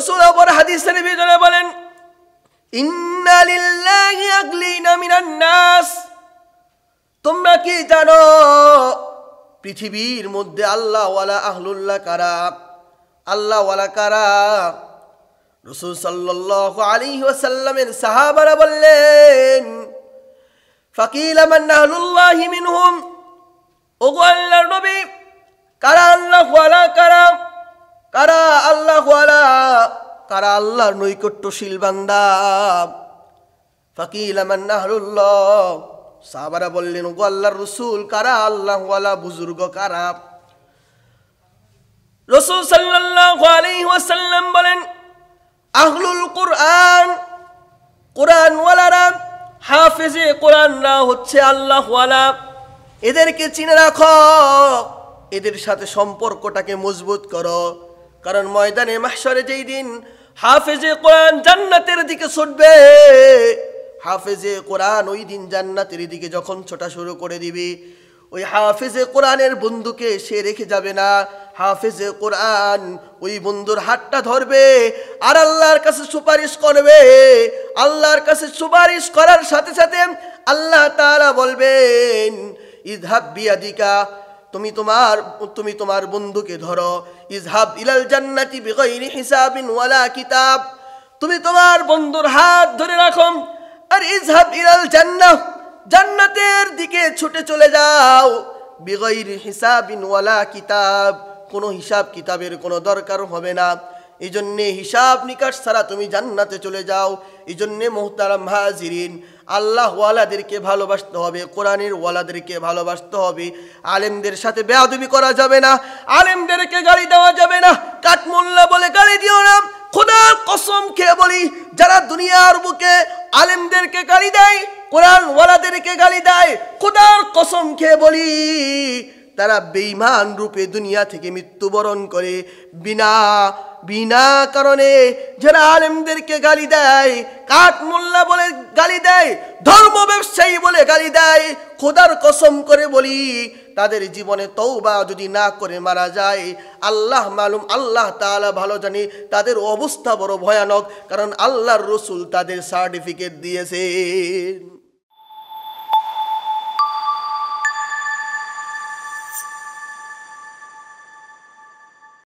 রাসূল আবার হাদিসের ভিতরে বলেন, ইন্না লিল্লাহি আগলিনা মিনান নাস, তোমরা কি জানো পৃথিবীর মধ্যে আল্লাহ ওয়ালা আহলুল্লাহ কারা, আল্লাহ ওয়ালা কারা? রাসূল সাল্লাল্লাহু আলাইহি ওয়াসাল্লামের সাহাবারা বললেন, ফাকিলা মান আহলুল্লাহি মিনহুম, ওগো আল্লাহর নবী, কারা আল্লাহ ওয়ালা, কারা কারা আল্লাহ ওয়ালা, কারা আল্লাহর নৈকট্যশীল বান্দা? ফাকিলা মান আহলুল্লাহ, সাহাবারা বললেন, ওগো আল্লাহর রাসূল, কারা আল্লাহ ওয়ালা বুজুর্গ কারা? রাসূল সাল্লাল্লাহু আলাইহি ওয়াসাল্লাম বলেন, আহলুল কুরআন, কুরআন ওয়ালারা, হাফেজে কুরআনরা হচ্ছে আল্লাহ ওয়ালা। এদেরকে চিনে রাখো, এদের সাথে সম্পর্কটাকে মজবুত করো, কারণ ময়দানে মাহশরে যেই দিন হাফেজে কোরআন জান্নাতের দিকে ছুটবে, হাফেজে কোরআন ওই দিন জান্নাতের দিকে যখন ছোটা শুরু করে দিবে, ওই হাফেজে কোরআনের বন্ধুকে সে রেখে যাবে না। হাফেজে কোরআন ওই বন্ধুর হাতটা ধরবে আর আল্লাহর কাছে সুপারিশ করবে। আল্লাহর কাছে সুপারিশ করার সাথে সাথে আল্লাহ তাআলা বলবেন, ইযহাব বিয়াদিকা, তুমি তোমার বন্ধুকে ধরো, ইযহাব ইলাল জান্নাতি বিগাইরি হিসাবিন ওয়ালা কিতাব, তুমি তোমার বন্ধুর হাত ধরে রাখো আর ইযহাব ইলাল জান্নাহ, জান্নাতের দিকে ছুটে চলে যাও, বিগাইরি হিসাবিন ওয়ালা কিতাব, কোনো হিসাব কিতাবের কোনো দরকার হবে না। এই জন্যে হিসাব নিকাশ ছাড়া তুমি জান্নাতে চলে যাও। এই জন্যে মুহতারাম হাজিরিন, আল্লাহ ওয়ালাদেরকে ভালোবাসতে হবে, কোরআনের ওয়ালাদেরকে ভালোবাসতে হবে। আলেমদের সাথে বেয়াদবি করা যাবে না, আলেমদেরকে গালি দেওয়া যাবে না, কাঠমোল্লা বলে গালি দিও না। খোদার কসম খেয়ে বলি, যারা দুনিয়ার বুকে আলেমদেরকে গালি দেয়, কোরআন ওয়ালাদেরকে গালি দেয়, খোদার কসম খেয়ে বলি তারা বেঈমান রূপে দুনিয়া থেকে মৃত্যুবরণ করে। বিনা কারণে যারা আলেমদেরকে গালি দেয়, কাঠমোল্লা বলে গালি দেয়, ধর্ম ব্যবসায়ী বলে গালি দেয়, খোদার কসম করে বলি তাদের জীবনে তওবা যদি না করে মারা যায়, আল্লাহ মালুম, আল্লাহ তাআলা ভালো জানে তাদের অবস্থা বড় ভয়ানক, কারণ আল্লাহর রাসূল তাদের সার্টিফিকেট দিয়েছে।